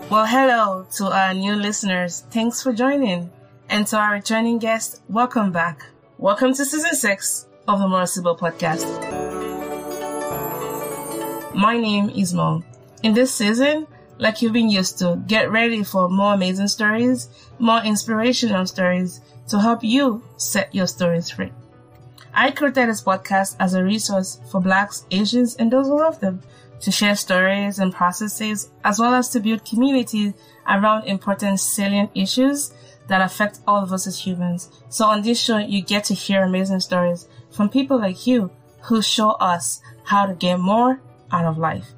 Well, hello to our new listeners. Thanks for joining. And to our returning guests, welcome back. Welcome to season 6 of the Sibyl podcast. My name is Mo. In this season, like you've been used to, get ready for more amazing stories, more inspirational stories to help you set your stories free. I created this podcast as a resource for Blacks, Asians, and those who love them, to share stories and processes, as well as to build community around important salient issues that affect all of us as humans. So on this show, you get to hear amazing stories from people like you who show us how to get more out of life.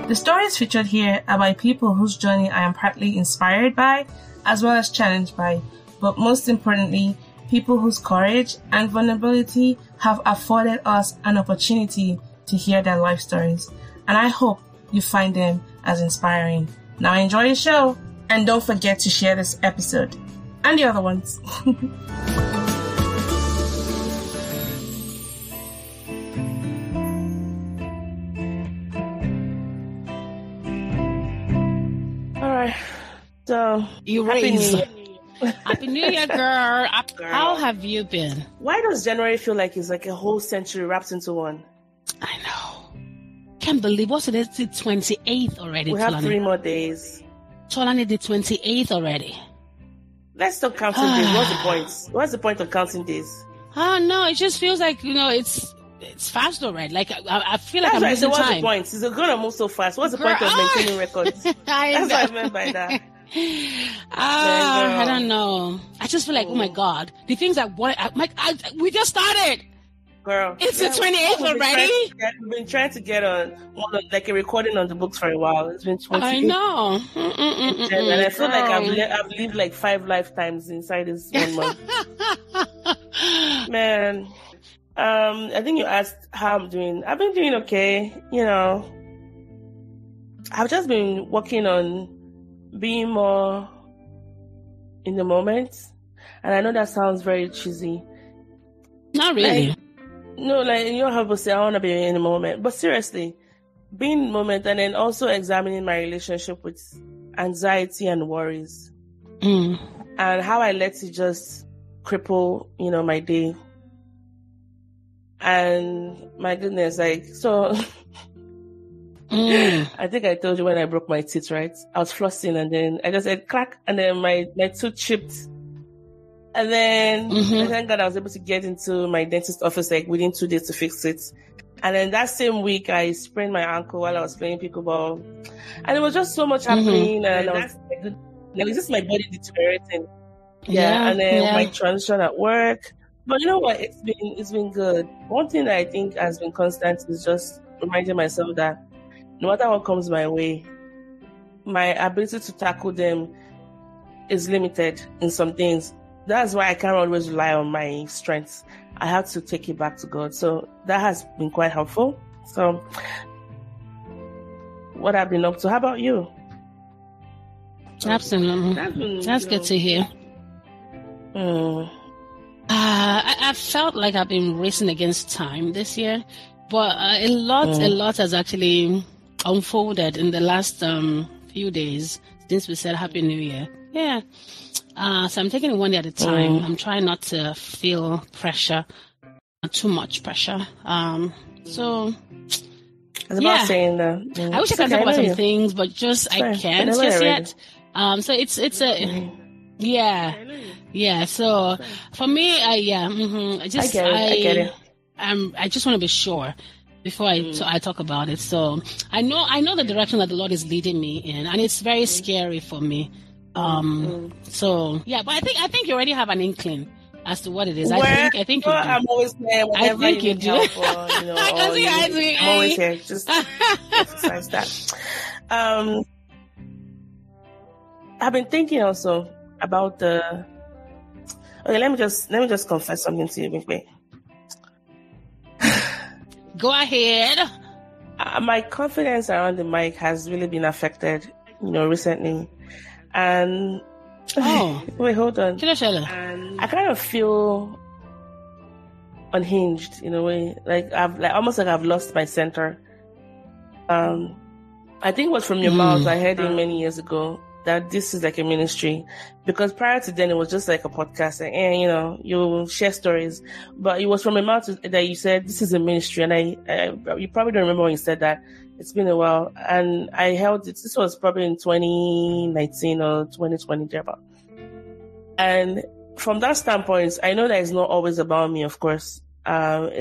The stories featured here are by people whose journey I am partly inspired by, as well as challenged by, but most importantly, people whose courage and vulnerability have afforded us an opportunity to hear their life stories, and I hope you find them as inspiring. Now enjoy the show, and don't forget to share this episode and the other ones. All right, so you ready? Happy New Year, girl. How have you been? Why does January feel like it's like a whole century wrapped into one? I know. Can't believe what's it? It's the 28th already. We have 3 more days. Tolani, the 28th already. Let's stop counting days. What's the point? What's the point of counting days? Oh no, it just feels like it's fast already. Like I feel like I'm losing what's time. The point? It's gonna move so fast. What's the point of maintaining records? That's what I meant by that. I don't know. I just feel like, oh my God, the things we just started. Girl, it's the 28th already. We've been trying to get on like a recording on the books for a while. It's been 28. I know. And I feel like I've lived like 5 lifetimes inside this 1 month. Man, I think you asked how I'm doing. I've been doing okay. I've just been working on being more in the moment. And I know that sounds very cheesy. Not really. How people say, I want to be in the moment. But seriously, being in the moment and then also examining my relationship with anxiety and worries. And how I let it just cripple, my day. And my goodness, I think I told you when I broke my teeth, right? I was flossing and then I just said crack and then my tooth chipped. And then thank God I was able to get into my dentist office like within 2 days to fix it. And then that same week I sprained my ankle while I was playing pickleball. And it was just so much happening and I was like, it's just my body deteriorating. And then my transition at work. But you know what? It's been good. One thing that I think has been constant is just reminding myself that no matter what comes my way, my ability to tackle them is limited in some things. That's why I can't always rely on my strengths. I have to take it back to God. So that has been quite helpful. So what I've been up to. How about you? Absolutely. That's good to hear. I felt like I've been racing against time this year, but a lot has actually unfolded in the last few days since we said Happy New Year. Yeah. So I'm taking it one day at a time. I'm trying not to feel pressure, too much pressure. So I was about saying that. I wish I could talk about some things, but I can't just yet. So it's So for me, I get it. I just want to be sure before I talk about it. So I know the direction that the Lord is leading me in, and it's very scary for me. So yeah, but I think you already have an inkling as to what it is. I think you do. I'm always there whenever I think you do. Help or, I'm always here. Just emphasize that. I've been thinking also about the. Okay, let me just confess something to you, Bimpe. Go ahead. My confidence around the mic has really been affected, recently. And wait, hold on. I kind of feel unhinged in a way. Like I've lost my center. And I think it was from your mouth. I heard it many years ago that this is like a ministry, because prior to then it was just like a podcast, and you know, you share stories. But it was from your mouth that you said this is a ministry, and you probably don't remember when you said that. It's been a while, and I held it. This was probably in 2019 or 2020, thereabout. And from that standpoint, I know that it's not always about me. Of course, I'm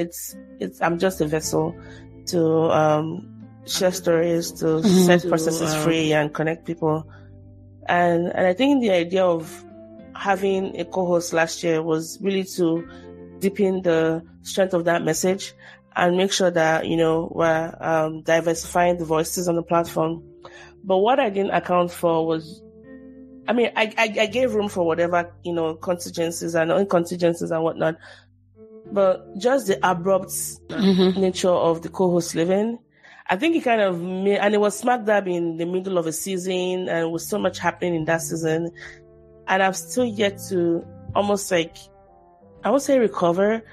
just a vessel to share stories, to set processes free and connect people. And I think the idea of having a co-host last year was really to deepen the strength of that message and make sure that, you know, we're diversifying the voices on the platform. But what I didn't account for was, I mean, I gave room for whatever, you know, contingencies and incontingencies and whatnot. But just the abrupt nature of the co-host living, I think it kind of made, and it was smack dab in the middle of a season, and with so much happening in that season. And I've still yet to almost like, I won't say recover,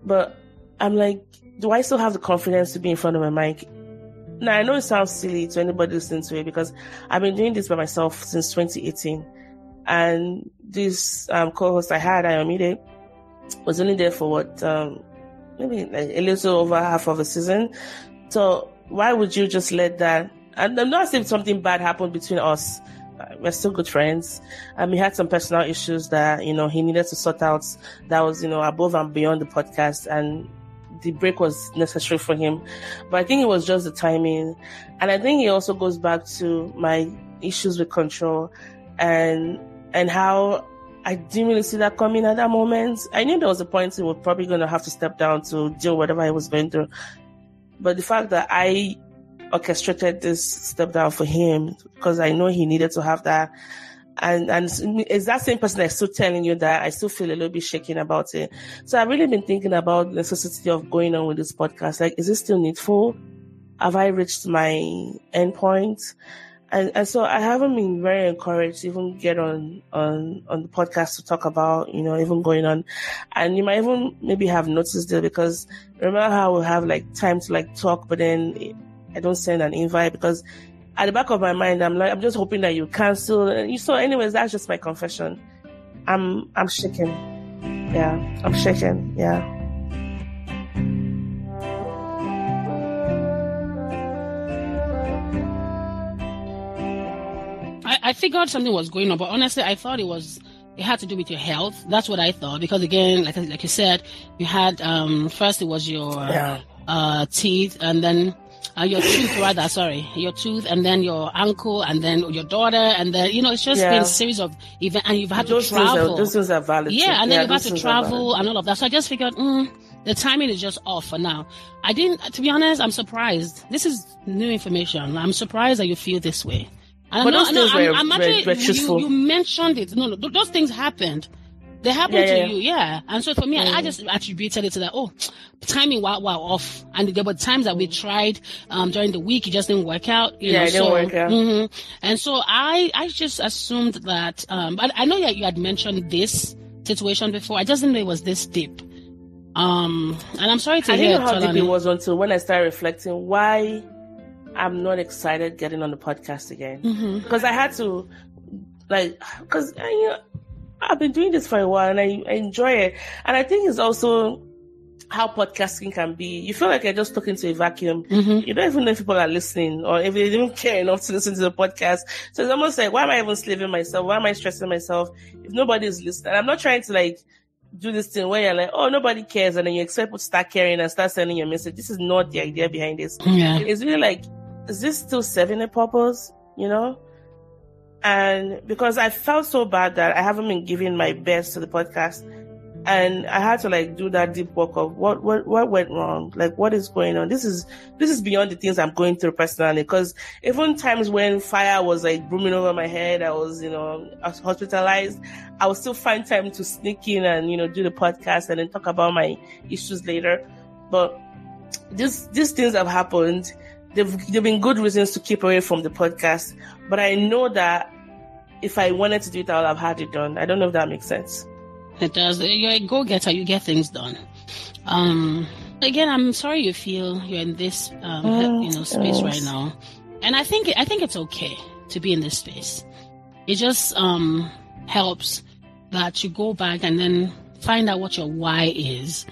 but I'm like, do I still have the confidence to be in front of a mic? Now, I know it sounds silly to anybody listening to it, because I've been doing this by myself since 2018. And this co-host I had, Ayomide, was only there for maybe like a little over half of a season. So why would you just let that? And I'm not saying something bad happened between us. We're still good friends. He had some personal issues that, you know, he needed to sort out. That was, you know, above and beyond the podcast, and the break was necessary for him. But I think it was just the timing. And I think it also goes back to my issues with control and how I didn't really see that coming at that moment. I knew there was a point he was probably going to have to step down to deal with whatever he was going through. But the fact that I orchestrated this step down for him, because I know he needed to have that. And it's that same person that's still telling you that I still feel a little bit shaken about it. So I've really been thinking about the necessity of going on with this podcast. Like, is it still needful? Have I reached my end point? And so I haven't been very encouraged to even get on the podcast to talk about, you know, even going on. And you might even maybe have noticed it, because remember how we have like time to like talk, but then I don't send an invite, because at the back of my mind, I'm just hoping that you cancel. So anyways, that's just my confession. I'm shaken. Yeah, I'm shaken. Yeah. I figured something was going on, but honestly, I thought it had to do with your health. That's what I thought, because again, like you said, you had first it was your teeth, and then your tooth, and then your ankle, and then your daughter, and then, you know, it's just been a series of events, and you've had to travel. Those things are valid. Yeah, and then you've had to travel and all of that. So I just figured, the timing is just off for now. To be honest, I'm surprised. This is new information. I'm surprised that you feel this way. And but those things were truthful. You mentioned it. No, those things happened. They happened to you, yeah. And so for me, I just attributed it to that, timing wow off. And there were times that we tried during the week, it just didn't work out. It didn't work out. And so I just assumed that, but I know that you had mentioned this situation before. I just didn't know it was this deep. And I'm sorry to hear. I didn't know how deep it was until when I started reflecting why I'm not excited getting on the podcast again. Because I had to, because I've been doing this for a while and I enjoy it. And I think it's also how podcasting can be. You feel like you're just talking to a vacuum. You don't even know if people are listening or if they don't care enough to listen to the podcast. So it's almost like, why am I even slaving myself? Why am I stressing myself if nobody is listening? I'm not trying to do this thing where you're like, oh, nobody cares, and then you expect people to start caring and start sending your message. This is not the idea behind this. It's really like, is this still serving a purpose? You know? And because I felt so bad that I haven't been giving my best to the podcast, and I had to do that deep work of what went wrong, what is going on. This is beyond the things I'm going through personally. Because even times when fire was brooming over my head, I was hospitalized, I would still find time to sneak in and do the podcast and then talk about my issues later. But these things have happened. They've been good reasons to keep away from the podcast, but I know that if I wanted to do it, I would have had it done. I don't know if that makes sense. It does. You're a go-getter. You get things done. Again, I'm sorry you feel you're in this space right now. And I think it's okay to be in this space. It just helps that you go back and then find out what your why is.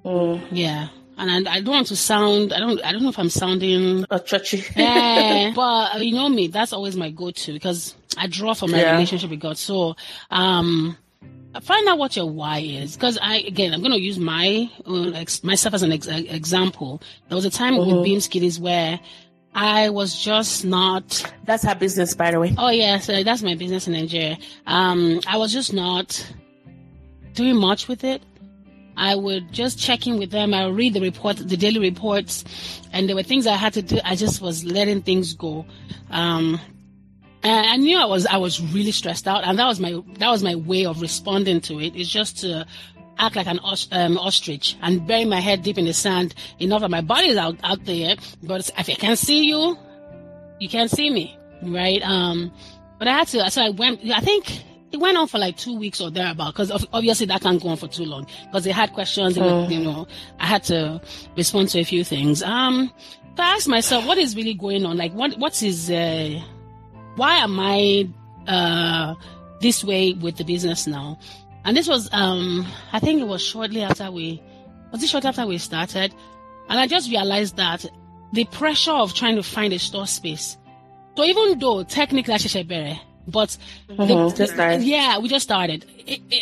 Yeah. And I don't want to sound, I don't know if I'm sounding churchy. Yeah, but you know me, that's always my go-to because I draw from my relationship with God. So, find out what your why is. Because I'm going to use myself as an example. There was a time with Bimpe where I was just not. That's her business, by the way. Oh yeah, so that's my business in Nigeria. I was just not doing much with it. I would just check in with them. I would read the daily reports, and there were things I had to do. I just was letting things go. And I knew I was really stressed out, and that was my way of responding to it. Is just to act like an ostrich and bury my head deep in the sand enough that my body is out there, but if I can't see you, you can't see me, right? But I had to. So I went. I think it went on for like 2 weeks or thereabout, because obviously that can't go on for too long, because they had questions, I had to respond to a few things. So I asked myself, what is really going on? Like, what is, why am I, this way with the business now? And this was, I think it was shortly after we started? And I just realized that the pressure of trying to find a store space. So even though technically I should better, but we just started.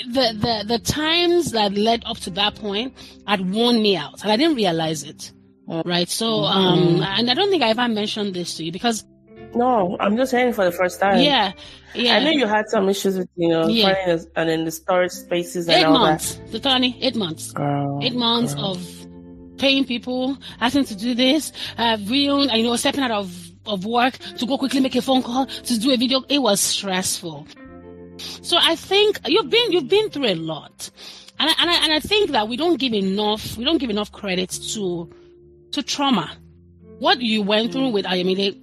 The times that led up to that point had worn me out, and I didn't realize it. Right. So, and I don't think I ever mentioned this to you because. No, I'm just hearing for the first time. Yeah. I know you had some issues with, finding and in the storage spaces and 8 all months, that. Tony, 8 months. Girl, 8 months of paying people, asking to do this, stepping out of work to go quickly make a phone call, to do a video. It was stressful. So I think you've been through a lot. And I think that we don't give enough credit to trauma. What you went through with Ayomide,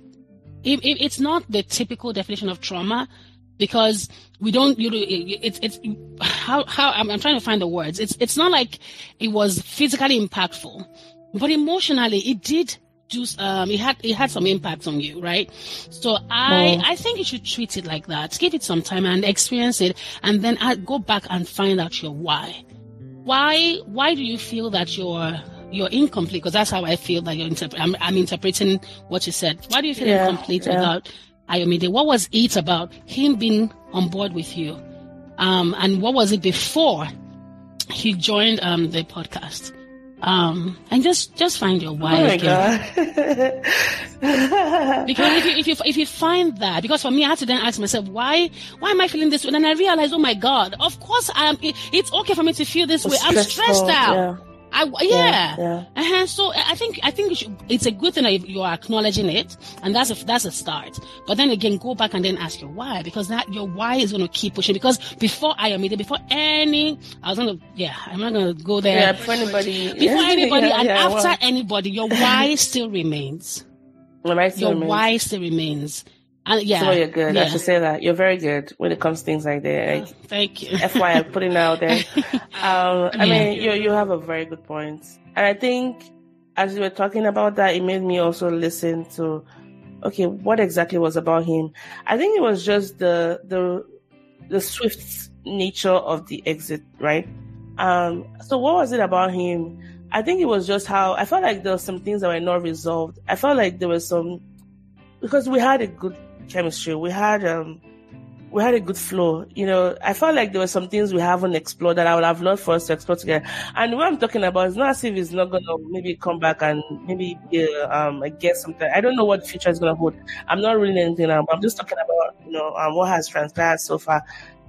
it's not the typical definition of trauma, because we don't, it's how I'm trying to find the words. It's not like it was physically impactful, but emotionally it did do, it had some impact on you, right? So I think you should treat it like that. Give it some time and experience it, and then go back and find out your why. Why do you feel that you're incomplete? Because that's how I feel that I'm interpreting what you said. Why do you feel incomplete without Ayomide? What was it about him being on board with you? And what was it before he joined the podcast? And just find your why. Oh my God. Because if you find that, because for me, I had to then ask myself, why am I feeling this way? And I realized, oh my God, of course it's okay for me to feel this way. I'm stressed out. So I think it's a good thing that you're acknowledging it, and that's a start. But then again, go back and then ask your why, because that your why is going to keep pushing. Because before I'm not going to go there. Yeah, before anybody, after anybody, your why still remains. Your why still remains. And so you're good. I should say that you're very good when it comes to things like that. Thank you. FYI, putting it out there. I mean, you have a very good point, and I think as you were talking about that, it made me also listen to, okay, what exactly was about him. I think it was just the swift nature of the exit, right? So what was it about him? I think it was just how I felt like there were some things that were not resolved. I felt like there was because we had a good chemistry. We had a good flow. I felt like there were some things we haven't explored that I would have loved for us to explore together. And what I'm talking about is not as if it's not going to maybe come back and maybe I guess something. I don't know what the future is going to hold. I'm not ruling anything out. I'm just talking about, what has transpired so far.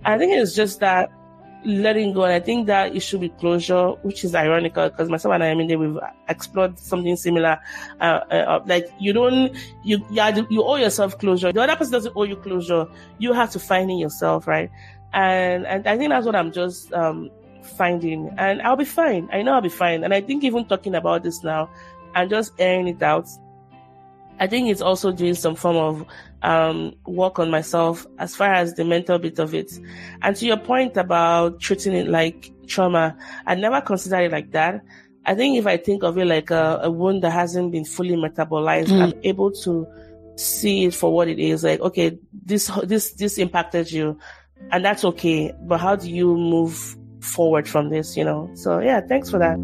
I think it's just that letting go. And I think that it should be closure, which is ironical because myself and I we've explored something similar. Like you owe yourself closure. The other person doesn't owe you closure. You have to find it yourself, right? And I think that's what I'm just finding. And I'll be fine. I know I'll be fine. And I think even talking about this now and just airing it out, I think it's also doing some form of work on myself as far as the mental bit of it. And to your point about treating it like trauma, I never considered it like that. I think if I think of it like a wound that hasn't been fully metabolized, I'm able to see it for what it is. Like, okay, this impacted you, and that's okay. But how do you move forward from this? So yeah, thanks for that.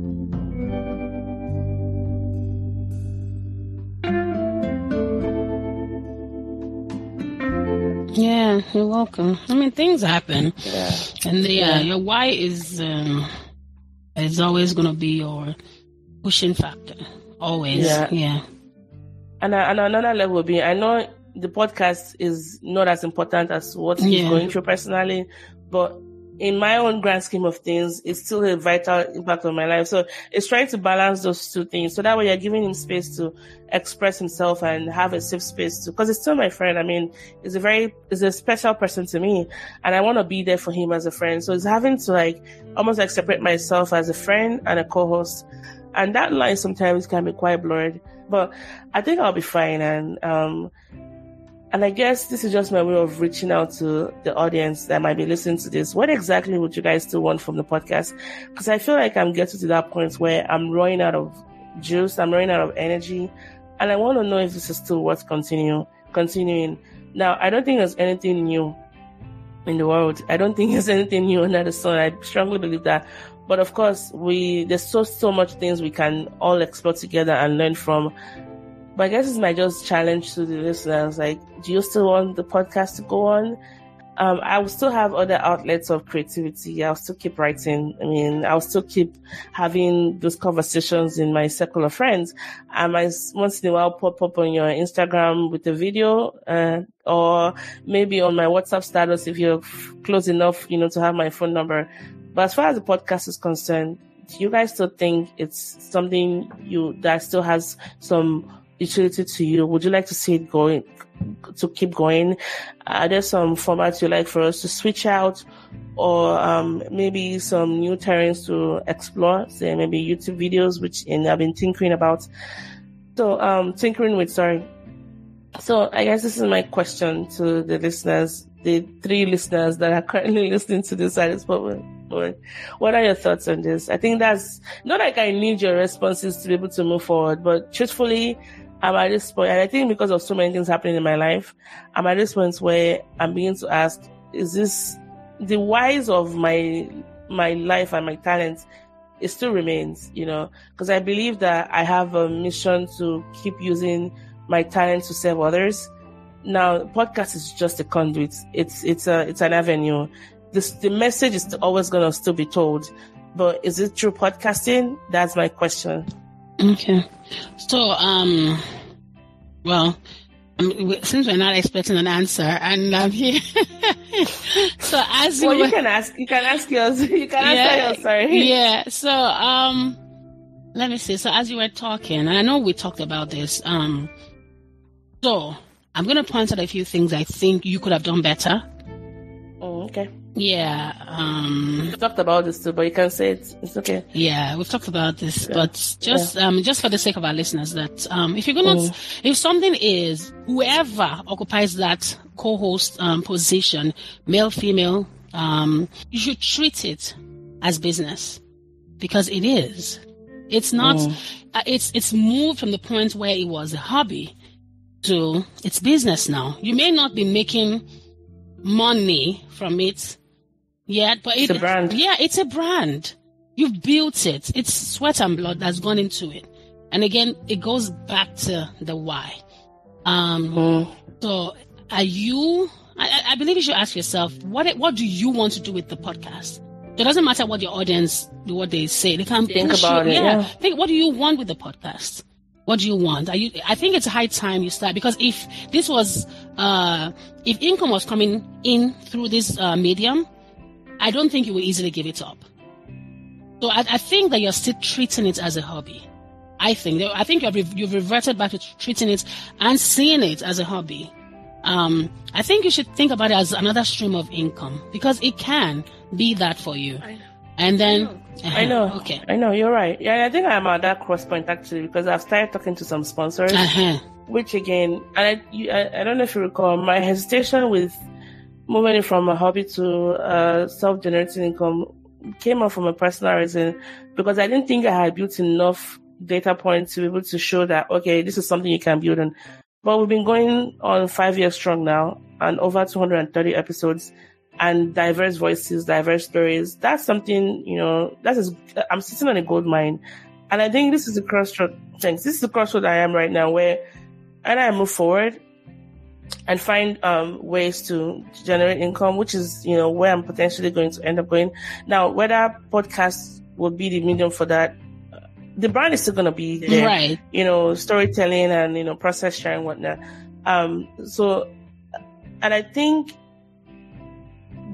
Yeah, you're welcome. I mean, things happen, and your why is always going to be your pushing factor. Always, yeah. And another level would be, I know the podcast is not as important as what he's going through personally, but in my own grand scheme of things, it's still a vital impact on my life. So it's trying to balance those two things. So that way you're giving him space to express himself and have a safe space to, because it's still my friend. I mean, he's a special person to me, and I want to be there for him as a friend. So it's having to almost separate myself as a friend and a co-host. And that line sometimes can be quite blurred, but I think I'll be fine. And I guess this is just my way of reaching out to the audience that might be listening to this. What exactly would you guys still want from the podcast? Because I feel like I'm getting to that point where I'm running out of juice, I'm running out of energy, and I want to know if this is still worth continuing. Now, I don't think there's anything new in the world. I don't think there's anything new under the sun. I strongly believe that. But of course, there's so much things we can all explore together and learn from. But I guess it's my just challenge to the listeners. Do you still want the podcast to go on? I will still have other outlets of creativity. I'll still keep writing. I mean, I'll still keep having those conversations in my circle of friends. I might once in a while pop up on your Instagram with a video, or maybe on my WhatsApp status if you're close enough, to have my phone number. But as far as the podcast is concerned, do you guys still think it's something that still has some utility to you? Would you like to see it keep going? Are there some formats you'd like for us to switch out, or maybe some new terrains to explore, say maybe YouTube videos, which I've been tinkering about. So So I guess this is my question to the listeners, the 3 listeners that are currently listening to this at this moment. What are your thoughts on this? I think that's not like I need your responses to be able to move forward, but truthfully, I'm at this point, and I think because of so many things happening in my life, I'm at this point where I'm beginning to ask, is this the whys of my life and my talents? It still remains, because I believe that I have a mission to keep using my talent to serve others. Now, podcast is just a conduit. It's an avenue. The message is always going to still be told, but is it through podcasting? That's my question. Okay. So, since we're not expecting an answer, and I'm here. So as you can ask yours. You can answer yours. Sorry. Yeah. So, let me see. So as you were talking, and I know we talked about this. So I'm going to point out a few things I think you could have done better. Oh, okay. Yeah. We've talked about this too, but you can say it. It's okay. Yeah, we've talked about this, but just for the sake of our listeners, that if you're gonna, if something is whoever occupies that co-host position, male, female, you should treat it as business, because it is. It's not. It's moved from the point where it was a hobby to it's business now. You may not be making money from it yet, but it's a brand. Yeah, it's a brand. You've built it. It's sweat and blood that's gone into it. And again, it goes back to the why. So are you, I believe you should ask yourself, what do you want to do with the podcast? It doesn't matter what your audience, what they say. They can think about it. Yeah. Think, what do you want with the podcast? What do you want? I think it's high time you start, because if this was, if income was coming in through this medium, I don't think you will easily give it up. So I think that you're still treating it as a hobby. I think you've reverted back to treating it and seeing it as a hobby. I think you should think about it as another stream of income, because it can be that for you. And then I know. Okay. I know, you're right. Yeah, I think I'm at that cross point actually, because I've started talking to some sponsors, which again, and I don't know if you recall, my hesitation with moving it from a hobby to self-generating income came up from a personal reason, because I didn't think I had built enough data points to be able to show that, okay, this is something you can build on. But we've been going on 5 years strong now, and over 230 episodes, and diverse voices, diverse stories. That's something, I'm sitting on a gold mine. And I think this is the crossroad. This is the crossroad I am right now, where either I move forward and find ways to generate income, which is, where I'm potentially going to end up going. Now, whether podcasts will be the medium for that, the brand is still going to be there, right? Storytelling and, process sharing, whatnot. And I think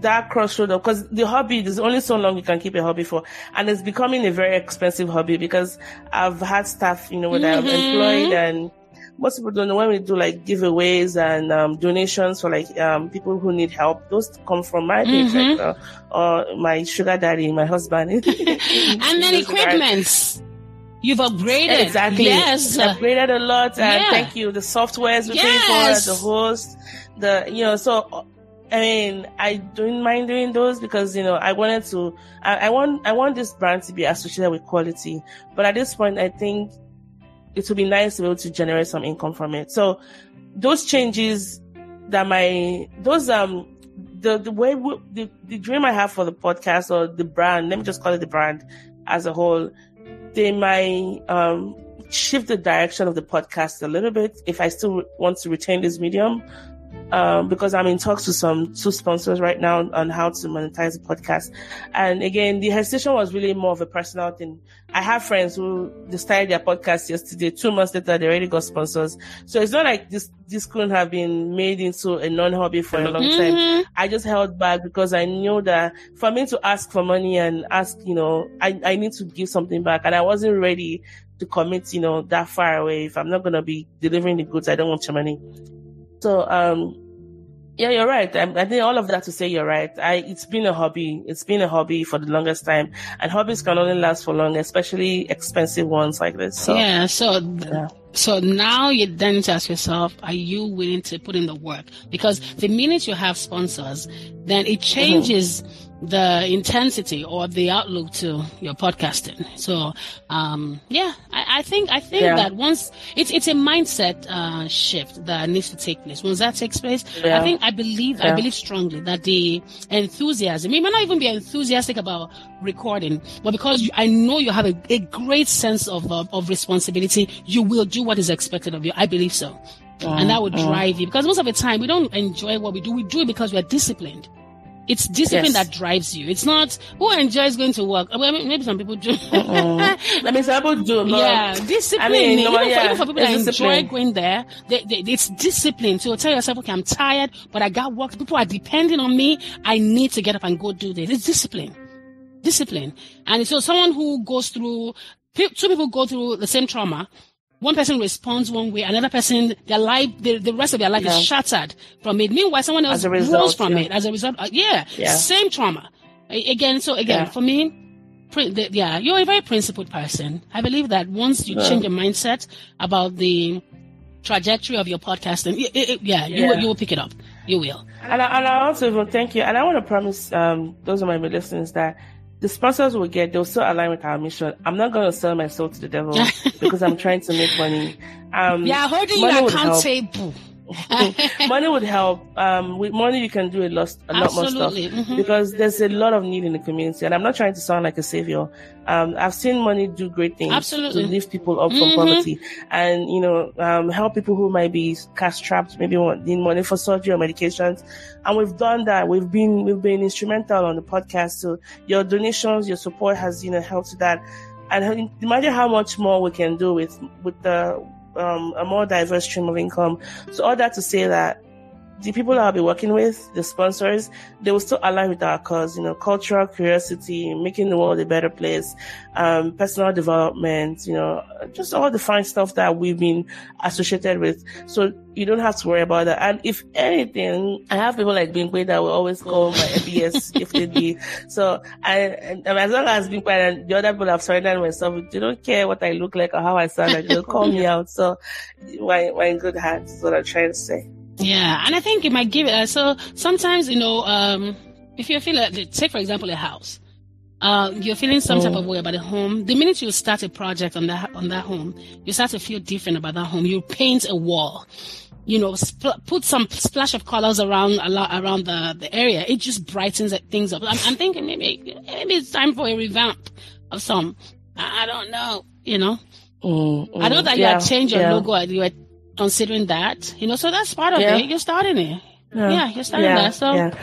that crossroad, because the hobby, there's only so long you can keep a hobby for, and it's becoming a very expensive hobby, because I've had staff, that I've employed, and most people don't know when we do like giveaways and donations for like people who need help. Those come from my paycheck or my sugar daddy, my husband. And then equipments. You've upgraded. Exactly. Yes. Upgraded a lot. And thank you. The softwares we pay for, the host, so I mean, I don't mind doing those because, I wanted to, I want this brand to be associated with quality. But at this point, I think it would be nice to be able to generate some income from it. So those changes that the dream I have for the podcast or the brand, let me just call it the brand as a whole, they might, shift the direction of the podcast a little bit if I still want to retain this medium. Because I'm in talks with two sponsors right now on how to monetize the podcast. And again, the hesitation was really more of a personal thing. I have friends who started their podcast yesterday. 2 months later, they already got sponsors. So it's not like this couldn't have been made into a non-hobby for a long time. I just held back because I knew that for me to ask for money and ask, I need to give something back. And I wasn't ready to commit, that far away. If I'm not going to be delivering the goods, I don't want your money. So, yeah, you're right. I think all of that to say you're right. It's been a hobby. It's been a hobby for the longest time, and hobbies can only last for long, especially expensive ones like this. So, So now you then need to ask yourself, are you willing to put in the work? Because the minute you have sponsors, then it changes the intensity or the outlook to your podcasting. So, I think that once it's a mindset shift that needs to take place. Once that takes place, I believe strongly that the enthusiasm, you may not even be enthusiastic about recording, but because I know you have a great sense of responsibility, you will do what is expected of you. I believe so. And that would drive you, because most of the time we don't enjoy what we do. We do it because we are disciplined. It's discipline that drives you. It's not who enjoys going to work. I mean, maybe some people do. I mean, some people do. Discipline. I mean, even for people that enjoy going there, it's discipline. So tell yourself, okay, I'm tired, but I got work. People are depending on me. I need to get up and go do this. It's discipline. And so someone who goes through, two people go through the same trauma. One person responds one way, another person, their life, the rest of their life is shattered from it. Meanwhile, someone else grows from it as a result. Same trauma. For me, you're a very principled person. I believe that once you change your mindset about the trajectory of your podcasting, you will pick it up. You will. And I also thank you. And I want to promise those of my listeners that the sponsors will get, they'll still align with our mission. I'm not going to sell my soul to the devil because I'm trying to make money. Holding your accountable. Money would help. With money, you can do a lot more stuff because there's a lot of need in the community. And I'm not trying to sound like a savior. I've seen money do great things to lift people up from poverty and, help people who might be cash trapped, maybe need money for surgery or medications. And we've done that. We've been instrumental on the podcast. So your donations, your support has, helped to that. And imagine how much more we can do with the a more diverse stream of income. So all that to say that the people that I'll be working with, the sponsors, they will still align with our cause, cultural curiosity, making the world a better place, personal development, just all the fine stuff that we've been associated with. So you don't have to worry about that. And if anything, I have people like Bimpe that will always call my FBS if they be. So and as long as Bimpe and the other people have surrendered myself, they don't care what I look like or how I sound like, they'll call me out. So we're in good hands is what I'm trying to say. Yeah, and I think it might give it. So sometimes, if you feel like, take for example a house, you're feeling some type of way about the home. The minute you start a project on that home, you start to feel different about that home. You paint a wall, put some splash of colors around the area. It just brightens things up. I'm thinking maybe it's time for a revamp of some. I don't know, I know that you had changed your logo and you were considering that, so that's part of it. You're starting it. Yeah, you're starting that. So. Yeah.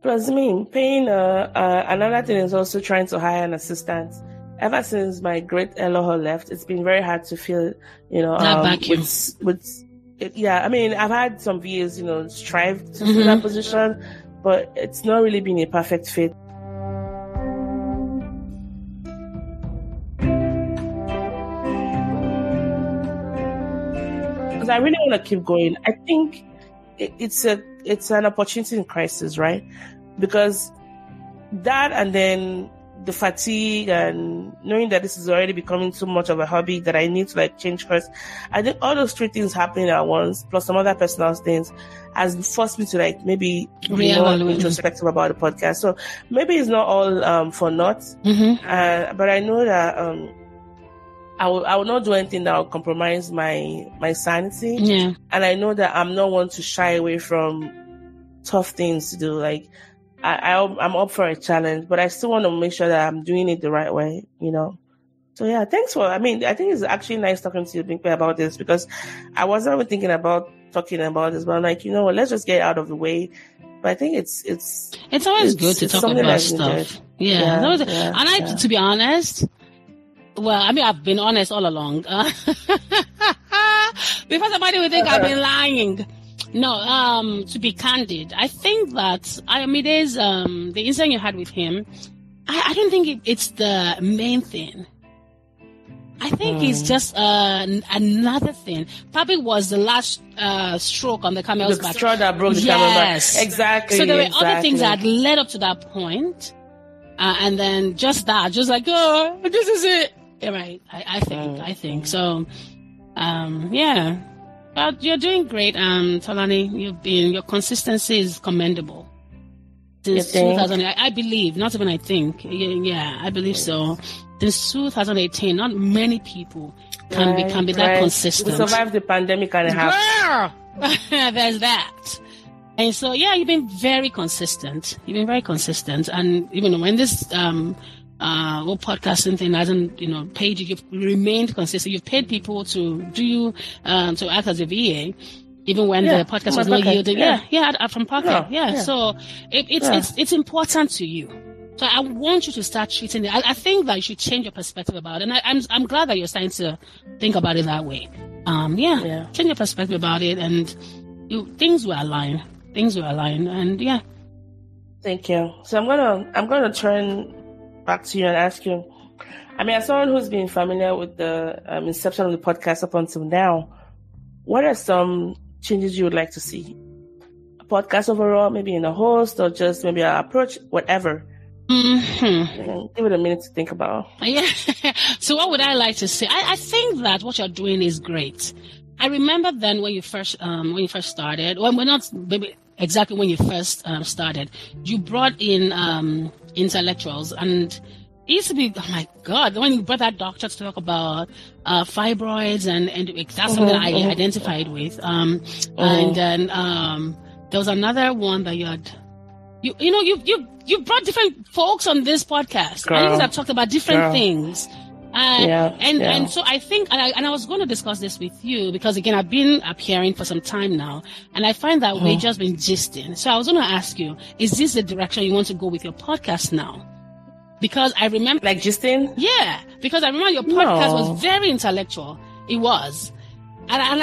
Plus, paying, another thing is also trying to hire an assistant. Ever since my great Eloho left, it's been very hard to feel, that vacuum. I've had some VAs, strive to fill that position, but it's not really been a perfect fit. Because I really want to keep going. I think it's an opportunity in crisis, right? Because that, and then the fatigue, and knowing that this is already becoming too much of a hobby that I need to change course. I think all those three things happening at once, plus some other personal things, has forced me to maybe be more introspective about the podcast. So maybe it's not all for naught, but I know that I will not do anything that will compromise my sanity. Yeah. And I know that I'm not one to shy away from tough things to do. I'm up for a challenge, but I still want to make sure that I'm doing it the right way, So yeah, thanks I think it's actually nice talking to you, Bimpe, about this, because I wasn't even thinking about talking about this, but I'm like, let's just get it out of the way. But I think it's always good to talk about stuff. Yeah. And to be honest, well, I've been honest all along. Because somebody would think I've been lying. No, to be candid, I think that the incident you had with him, I don't think it's the main thing. I think it's just another thing. Probably was the last stroke on the camel's back. The straw that broke the camel's back. Exactly. So there were other things that led up to that point. And then just that, just oh, this is it. Yeah, right. I think. So, yeah. But you're doing great, Tolani. Your consistency is commendable. Since 2000, I believe, not even I think. Yeah, I believe so. Since 2018, not many people can be that consistent. We survived the pandemic and a half. Girl! There's that. And so, yeah, you've been very consistent. And even when this whole podcasting thing hasn't, paid you, you've remained consistent. You've paid people to do to act as a VA, even when the podcast was not yielding. From pocket. So it's important to you. So I want you to start treating it. I think that you should change your perspective about it. And I'm glad that you're starting to think about it that way. Change your perspective about it, and things will align. And yeah. Thank you. So I'm gonna turn back to you and ask you. As someone who's been familiar with the inception of the podcast up until now, what are some changes you would like to see? A podcast overall, maybe in a host, or just maybe an approach, whatever. Give it a minute to think about. Yeah. So what would I like to say? I think that what you're doing is great. I remember then when you first started, well, not maybe exactly when you first started, you brought in intellectuals, and it used to be, oh my God, when you brought that doctor to talk about fibroids, and that's something I identified with. And then there was another one that you had. You brought different folks on this podcast. I think that talked about different things. And so I think, and I was going to discuss this with you, because again, I've been appearing for some time now, and I find that we've just been gisting. So I was going to ask you, is this the direction you want to go with your podcast now? Because I remember... Like gisting? Yeah, because I remember your podcast was very intellectual. It was. And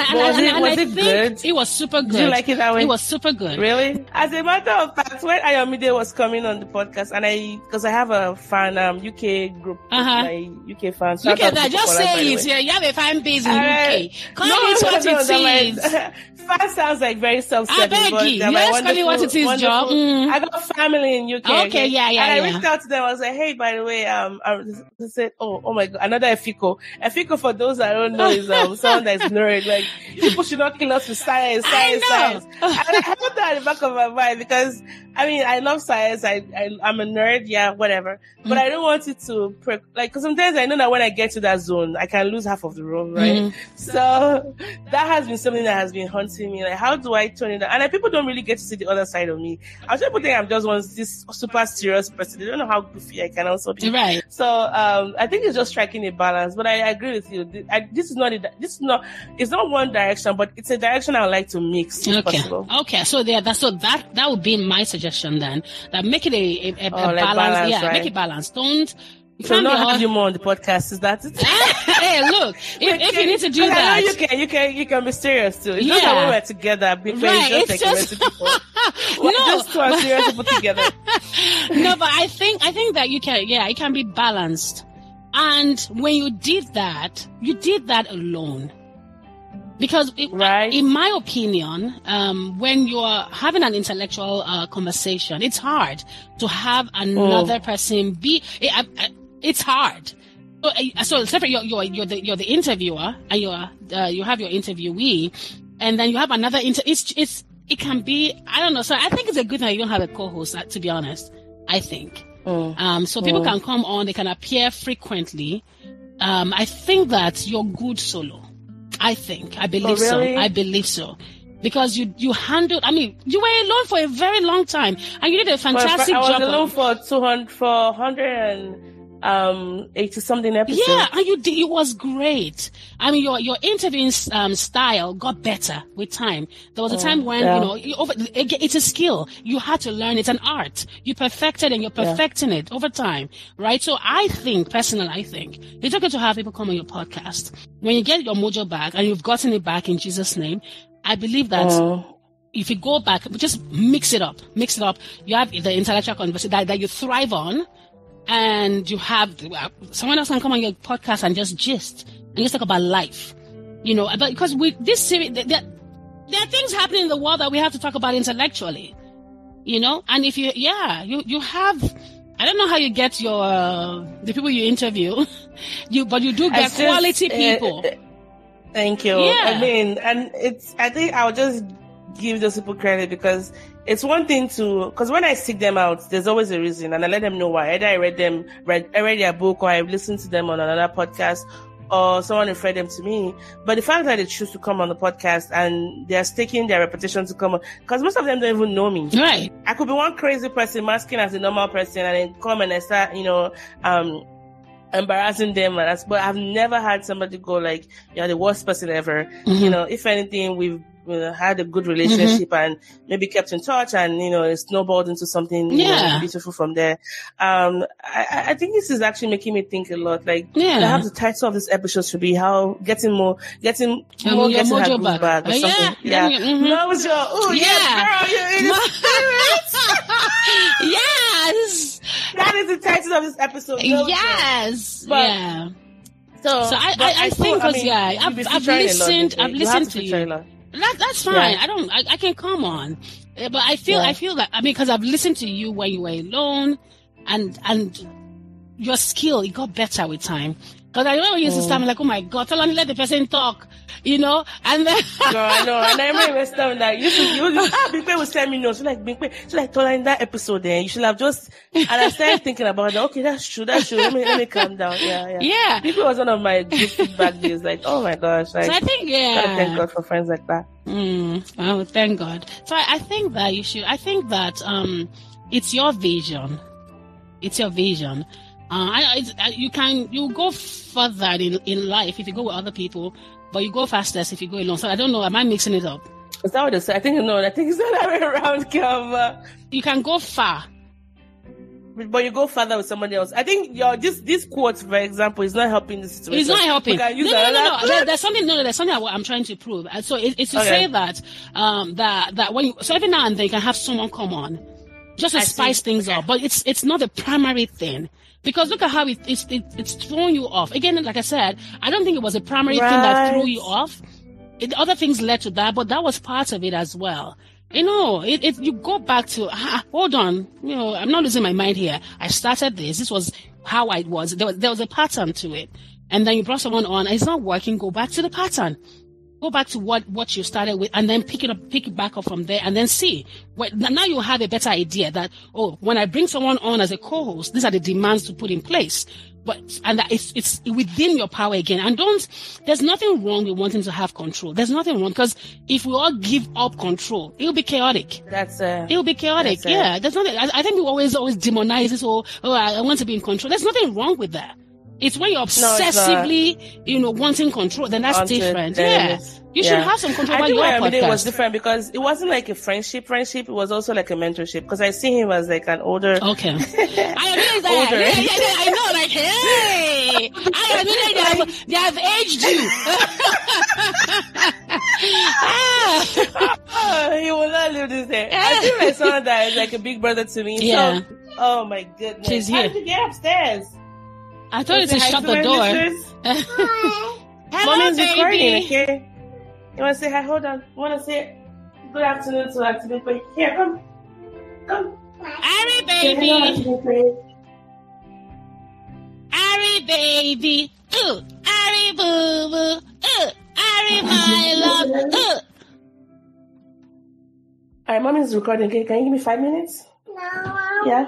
was it good? It was super good. Did you like it that way? It was super good. Really? As a matter of fact, when Ayomide was coming on the podcast, and because I have a fan UK group, my UK fans. Look at that! Just say it. You have a fan base in UK. Call it what it is. Fan sounds like very self-serving. I beg you. Let's call it what it is, Joe. I got family in UK. Okay, yeah. And I reached out to them. I was like, hey, by the way, I said, oh my God, another Efiko. Efiko, for those that don't know, is someone that's nerd. nerd. Like, people should not kill us with science. And I have that in the back of my mind because, I mean, I love science. I'm a nerd, yeah, whatever. But I don't want it to, because sometimes I know that when I get to that zone, I can lose half of the room, right? So that has been something that has been haunting me. Like, how do I turn it on? And people don't really get to see the other side of me. I'm sure people think I'm just this super serious person. They don't know how goofy I can also be. Right. So, I think it's just striking a balance. But I agree with you. It's not one direction, but it's a direction I would like to mix if possible. Okay. So that would be my suggestion then. That make it a balance. Yeah, right? Make it balanced. Don't. So not have you more on the podcast, is that it? Hey, look, if you need to do that, I know you can be serious too. It's not that when we're together, it's just like people. Just two serious people together. No, but I think that you can. Yeah, it can be balanced. And when you did that alone. Because in my opinion, when you're having an intellectual conversation, it's hard to have another person be. It's hard. So separate. You're the interviewer, and you have your interviewee, and then you have another. It can be. I don't know. So I think it's a good thing you don't have a co-host. To be honest, I think. So people can come on. They can appear frequently. I think that you're good solo. I believe so. I believe so. Because you handled, I mean, you were alone for a very long time and you did a fantastic job. I was alone for 180 something episodes. Yeah, and you did, it was great. I mean, your interviewing style got better with time. There was a time when, it's a skill. You had to learn. It's an art. You perfected and you're perfecting it over time, right? So personally, I think it's okay to have people come on your podcast. When you get your mojo back and you've gotten it back in Jesus' name, I believe that if you go back, just mix it up. You have the intellectual conversation that you thrive on. And you have someone else can come on your podcast and just gist and just talk about life, but because with this series, there are things happening in the world that we have to talk about intellectually, and if you have, I don't know how you get the people you interview, but you do get quality people. Thank you. Yeah. I mean, and I think I'll just give those people credit because it's one thing because when I seek them out, there's always a reason and I let them know why. Either I read their book or I listened to them on another podcast or someone referred them to me. But the fact that they choose to come on the podcast and they're staking their reputation to come on, because most of them don't even know me. Right. I could be one crazy person masking as a normal person and then come and I start, embarrassing them, but I've never had somebody go like, you're the worst person ever. Mm-hmm. If anything, we've had a good relationship and maybe kept in touch and, it snowballed into something beautiful from there. I think this is actually making me think a lot. Like, perhaps the title of this episode should be how getting her groove back or something. Yeah. Mojo. Oh, yes, girl, you're in the spirit. Yes. That is the title of this episode. Yes. But, So I think I've listened to you. That's fine. Yeah. I can come on, but I feel that, because I've listened to you when you were alone and your skill, it got better with time. Because I remember you used to start like, oh my God, tell me, let the person talk, and then. No, I know. And I remember you were that Bimpe would send me notes. She's like, Bimpe, in that episode then, you should have just, and I started thinking about that. Okay, that's true. Let me calm down. Yeah. Bimpe was one of my good feedback days. Like, oh my gosh. Like, so I think, gotta thank God for friends like that. Oh, thank God. So I think that it's your vision. It's your vision. You go further in life if you go with other people, but you go fastest if you go alone. So I don't know, am I mixing it up? Is that what they say? I think it's the other way around, Kim. You can go far, but you go further with somebody else. I think this quote, for example, is not helping the situation. It's not helping. No. There's something I'm trying to prove. So it's to say that that when so every now and then you can have someone come on just to spice things up, but it's not the primary thing. Because look at how it's throwing you off. Again, like I said, I don't think it was a primary thing that threw you off. Other things led to that, but that was part of it as well. You go back to, hold on, I'm not losing my mind here. I started this. This was how I was. There was a pattern to it. And then you brought someone on, and it's not working. Go back to the pattern. Go back to what you started with, and then pick it back up from there, and then see. Now you have a better idea that, when I bring someone on as a co-host, these are the demands to put in place. And that it's within your power again. And there's nothing wrong with wanting to have control. There's nothing wrong, because if we all give up control, it'll be chaotic. It'll be chaotic. Yeah. There's nothing. I think we always demonize this whole, I want to be in control. There's nothing wrong with that. It's when you're obsessively, wanting control, then that's different. You should have some control over your podcast. I think it was different because it wasn't like a friendship. It was also like a mentorship, because I see him as like an older. Okay. I admit that. Older. Yeah, I know. Like, hey, I admit they have aged you. He will not live this day. I feel like someone that is like a big brother to me. Yeah. So, oh my goodness. She's How here. did you get upstairs? I told you to shut the door. Hello, Mommy's baby. recording, okay? You want to say hi? Hold on. You want to say good afternoon to Activate? Here, come. Ari, baby. Ari, baby. Ooh, Ari, boo boo. Ari, my love. Alright, Mommy's recording, okay? Can you give me 5 minutes? No, Yeah?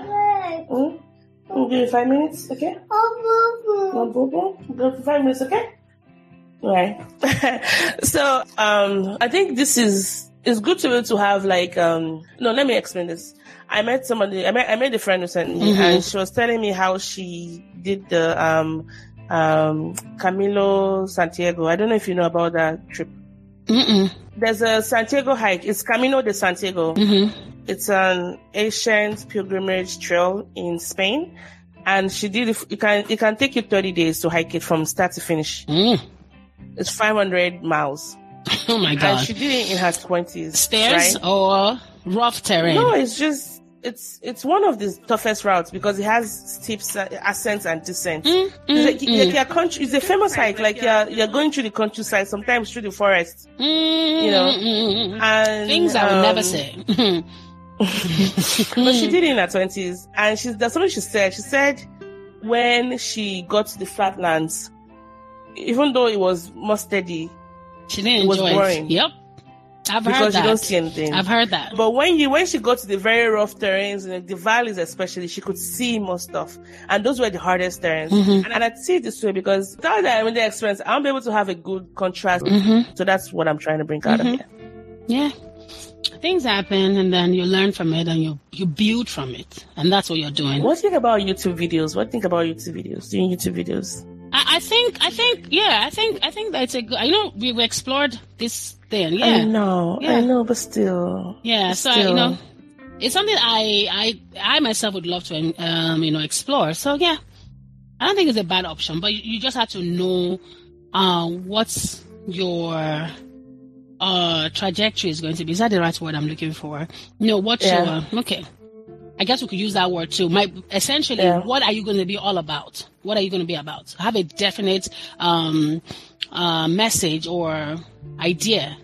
I'll give you 5 minutes, okay? Go for 5 minutes, okay? Right. So, I think it's good to have like, no, let me explain this. I met somebody, I met a friend recently, and she was telling me how she did the, Camilo Santiago. I don't know if you know about that trip. There's a Santiago hike. It's Camino de Santiago. It's an ancient pilgrimage trail in Spain, and she did it. It can take you 30 days to hike it from start to finish. It's 500 miles. Oh my God! And she did it in her 20s. Stairs, right? or rough terrain? No, it's just it's one of the toughest routes because it has steep ascents and descents. It's a famous hike. Like you're going through the countryside, sometimes through the forest. And things I would never say. But she did it in her 20s, and that's something she said. She said when she got to the flatlands, even though it was more steady, she didn't it was enjoy boring. it. Yep. I've heard because that. you don't see anything. I've heard that. But when she got to the very rough terrains, the valleys especially, she could see more stuff. And those were the hardest terrains. And I'd see it this way because without that the experience, I won't be able to have a good contrast. So that's what I'm trying to bring out of here. Yeah. Things happen, and then you learn from it, and you build from it. And that's what you're doing. What do you think about YouTube videos? Doing YouTube videos? I think that it's a good, we explored this thing. Yeah. I know, but still. Yeah. So, it's something I myself would love to, explore. So yeah, I don't think it's a bad option, but you just have to know, what's your, trajectory is going to be. Is that the right word I'm looking for? Okay. I guess we could use that word too. Essentially, what are you going to be all about? What are you going to be about? Have a definite message or idea.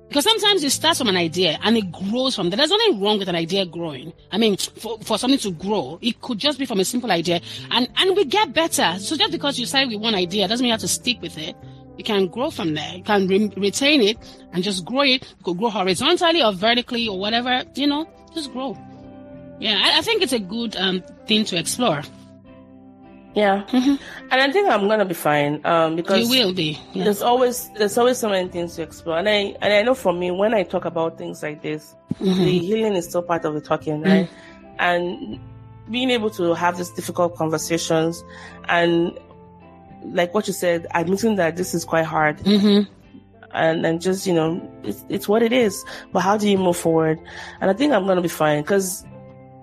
Because sometimes it starts from an idea and it grows from there. There's nothing wrong with an idea growing. I mean, for something to grow, it could just be from a simple idea. And we get better. So just because you started with one idea doesn't mean you have to stick with it. You can grow from there. You can retain it and just grow it. You could grow horizontally or vertically or whatever, just grow. Yeah, I think it's a good thing to explore. Yeah, and I think I'm gonna be fine because you will be. Yeah. There's always so many things to explore, and I know for me when I talk about things like this, the healing is still part of the talking, right? And being able to have these difficult conversations, and like what you said, admitting that this is quite hard. And just it's what it is. But how do you move forward? And I think I'm gonna be fine because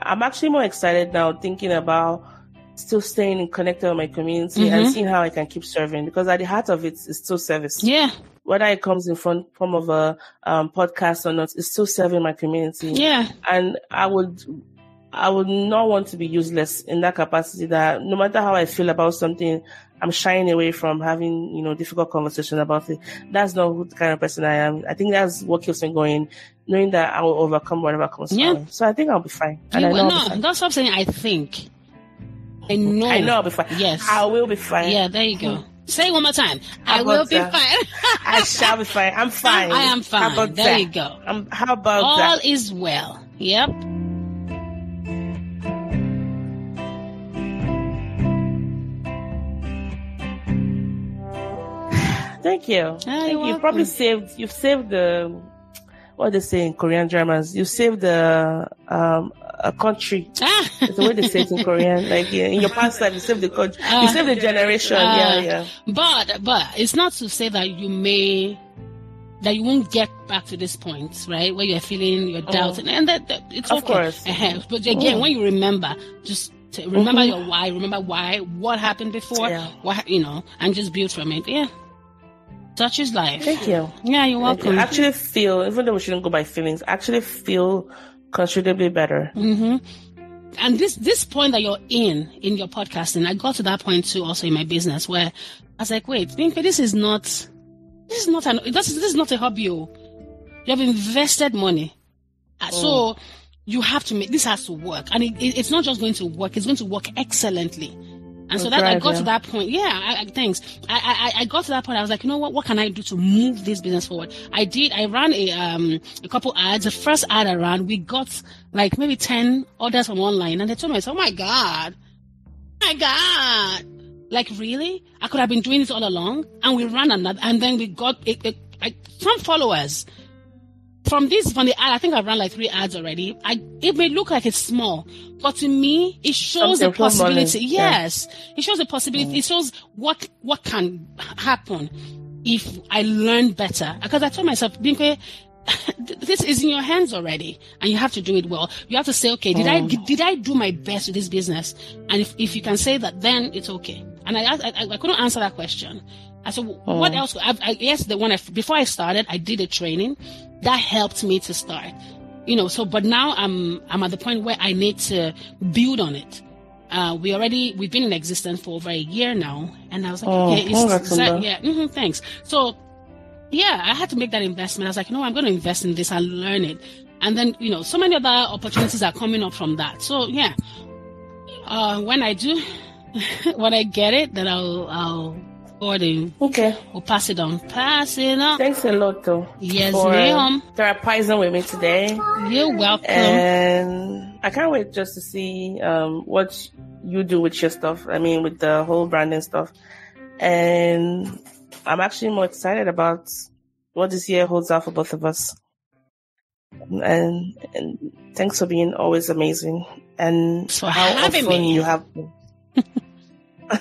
I'm actually more excited now thinking about still staying connected with my community and seeing how I can keep serving, because at the heart of it is still service. Yeah. Whether it comes in form of a podcast or not, it's still serving my community. Yeah. And I would not want to be useless in that capacity, that no matter how I feel about something, I'm shying away from having, difficult conversations about it. That's not the kind of person I am. I think that's what keeps me going, knowing that I will overcome whatever comes my way. So I think I'll be fine. And I know I'll be fine. Don't stop saying I think. I know I'll be fine. Yes. I will be fine. Yeah, there you go. Say it one more time. I will be fine. I shall be fine. I'm fine. I am fine. How about there that? You go. How about all that? All is well. Yep. Thank you. You've probably saved the, what they say in Korean dramas, you saved a country. It's the way they say it in Korean. Like in your past life, you saved the country. You saved the generation. Yeah. But it's not to say that you won't get back to this point, right? Where you're feeling your doubts, and that it's okay. Of course. But again, when you remember, just remember your why. Remember what happened before. What and just build from it. Yeah. Such is life. Thank you. Yeah, you're welcome. I actually feel, even though we shouldn't go by feelings, I actually feel considerably better. Mm-hmm. And this point that you're in your podcasting, I got to that point too also in my business where I was like, wait, Bimpe, this is not a hobby. You have invested money. So you have to this has to work. And it's not just going to work, it's going to work excellently. And so that I got to that point. Yeah, thanks. I got to that point. I was like, you know what can I do to move this business forward? I ran a couple ads. The first ad I ran, we got like maybe 10 orders from online. And they told me, oh my God. Like, really? I could have been doing this all along. And we ran another, and then we got some followers. From the ad, I think I've run like 3 ads already. It may look like it's small, but to me, it shows the possibility. Yes. It shows the possibility. It shows what can happen if I learn better. Because I told myself, Bimpe, this is in your hands already, and you have to do it well. You have to say, okay, did I do my best with this business? And if you can say that, then it's okay. And I couldn't answer that question. I said, what else? I guess before I started, I did a training that helped me to start, but now I'm at the point where I need to build on it. We've been in existence for over a year now. And I was like, thanks. So yeah, I had to make that investment. I was like, I'm going to invest in this and learn it. And then, so many other opportunities are coming up from that. So yeah, when I do, when I get it, then I'll okay. We'll pass it on. Pass it on. Thanks a lot, though. Yes, ma'am. Therapizing with me today. You're welcome. And I can't wait just to see what you do with your stuff. I mean, with the whole branding stuff. And I'm actually more excited about what this year holds out for both of us. And thanks for being always amazing. And for having me. You have.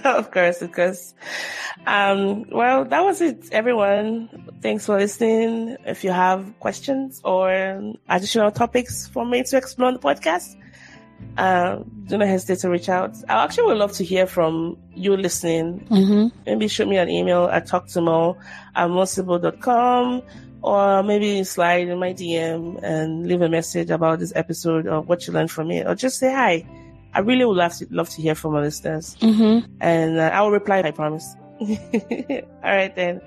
Of course. Well, that was it, everyone. Thanks for listening. If you have questions or additional topics for me to explore on the podcast, do not hesitate to reach out. I actually would love to hear from you listening. Mm-hmm. Maybe shoot me an email at talktomo@sibyl.com, or maybe slide in my DM and leave a message about this episode or what you learned from it, or just say hi. I really would love to hear from our listeners. Mm-hmm. And I will reply, I promise. All right, then.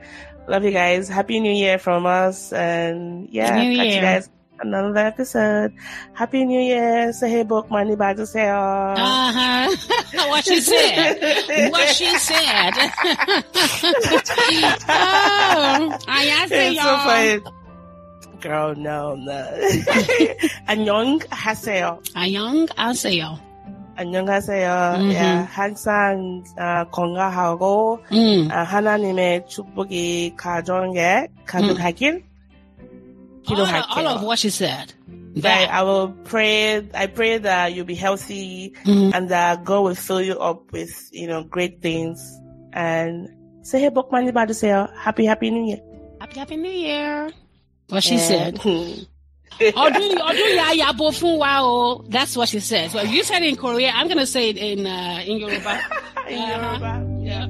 Love you guys. Happy New Year from us. And yeah, catch you guys on another episode. Happy New Year. Say book money back to say. What she said. I say y'all. So funny. Girl, no. Annyeong haseyo. 안녕하세요. Yeah, 항상 건강하고 하나님의 축복이 가정에 가득하길 기도할게요. All of what she said. Right, I pray that you'll be healthy and that God will fill you up with, great things. And 새해 복 많이 받으세요. Happy New Year. Happy New Year. What she said. That's what she says. Well, you said it in Korea. I'm going to say it in Yoruba. In Yoruba. Yeah.